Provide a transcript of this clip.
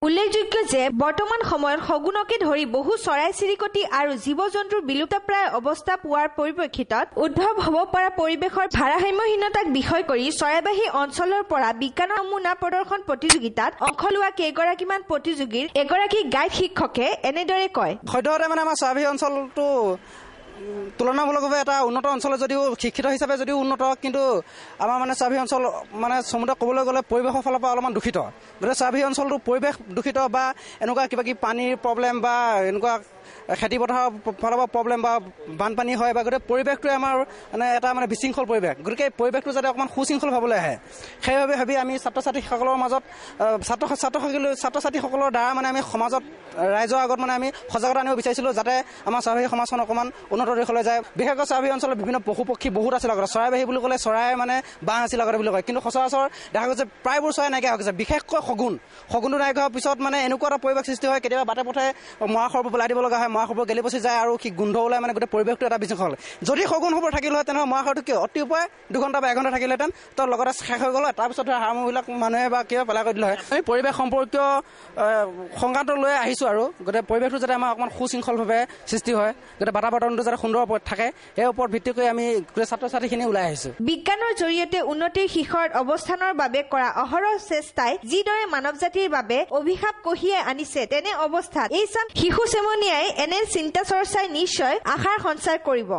উল্লেখযোগ্য যে বৰ্তমান সময়ত শগুনকে ধৰি বহু চৰাই চিৰিকটি আৰু জীৱ-জন্তুৰ বিলুপ্তপ্ৰায় অৱস্থা পোৱাৰ পৰিপ্ৰেক্ষিতত উদ্ভৱ হ'ব পৰা পৰিৱেশৰ ভাৰসাম্যহীনতাক বিষয় কৰি চৰাইবাহী অঞ্চলৰ পৰা বিজ্ঞানৰ নমুনা প্ৰদৰ্শন প্ৰতিযোগিতাত অংশ লোৱা কেইগৰাকীমান প্ৰতিযোগীৰ এগৰাকী গাইড শিক্ষকে এনেদৰে কয়। সদ্যহতে মানে আমাৰ চৰাইবাহী অঞ্চলটো তুলনামূলকভাৱে এটা উন্নত অঞ্চল যদিও শিক্ষিত হিচাপে যদিও উন্নত, কিন্তু আমাৰ মানে চৰাইবাহী অঞ্চল মানে চমুতে ক'বলৈ গ'লে পৰিৱেশৰ ফালৰ পৰা অলপমান দূষিত। গতিকে চৰাইবাহী অঞ্চলটো পৰিৱেশ দূষিত বা এনেকুৱা কিবা কিবি পানীৰ প্ৰব্লেম বা এনেকুৱা খেতি পথাৰৰ ফালৰ পৰা প্ৰব্লেম বা বানপানী হয় বা গোটেই পৰিৱেশটোৱে আমাৰ মানে এটা মানে বিশৃংখল পৰিৱেশ। গতিকে এই পৰিৱেশটো যাতে অকণমান সুশৃংখল ভাবলৈ আহে, সেইবাবে ভাবি আমি ছাত্ৰ ছাত্ৰীসকলৰ মাজত ছাত্ৰ ছাত্ৰীসকলৰ দ্বাৰা মানে আমি সমাজত ৰাইজৰ আগত মানে আমি সজাগতা আনিব বিচাৰিছিলোঁ, যাতে আমাৰ চৰাইবাহী সমাজখন অকণমান উন্নত দিশলৈ যায়। বিশেষকৈ চৰাইবাহী অঞ্চলত বিভিন্ন পশু পক্ষী বহুত আছিল আগতে। চৰাইবাহী বুলি ক'লে চৰাই মানে বাঁহ আছিল আগতে বুলি কয়, কিন্তু সচৰাচৰ দেখা গৈছে প্ৰায়বোৰ চৰাই নাইকিয়া হৈ গৈছে। বিশেষকৈ শগুনটো নাইকিয়া হোৱাৰ পিছত মানে এনেকুৱা এটা পৰিৱেশ সৃষ্টি হয়, কেতিয়াবা বাটে পথে মৰাশৰবোৰ পেলাই দিব লগা হয়, মৰাশৰবোৰ গেলি পচি যায় আৰু সি গোন্ধ ওলাই, মানে গোটেই পৰিৱেশটো এটা বিশৃংখল। যদি শগুনবোৰ থাকিল হয় তেনেহ'লে মৰাশৰটো কি অতি উপায় 2 ঘণ্টা বা 1 ঘণ্টা থাকিলেহেঁতেন, তো লগতে শেষ হৈ গ'ল হয়। তাৰপিছত হাড়মূৰবিলাক মানুহে বা কিবা পেলাই কৰি দিলে হয়। আমি পৰিৱেশ সম্পৰ্কীয় সংঘাত লৈ আহিছোঁ আৰু গোটেই পৰিৱেশটো যাতে আমাৰ অকণমান সুশৃংখলভাৱে সৃষ্টি হয়, গোটেই বাতাবৰণটো যাতে সুন্দৰ থাকে, সেই ওপৰত ভিত্তি কৰি আমি গোটেই ছাত্ৰ ছাত্ৰীখিনি ওলাই আহিছোঁ। বিজ্ঞানৰ জৰিয়তে উন্নতিৰ শিখৰত অৱস্থানৰ বাবে কৰা অহৰহ চেষ্টাই যিদৰে মানৱ জাতিৰ বাবে অভিশাপ কঢ়িয়াই আনিছে, তেনে অৱস্থাত এই চাম শিশু চেমনীয়াই এনে চিন্তা চৰ্চাই নিশ্চয় আশাৰ সঞ্চাৰ কৰিব।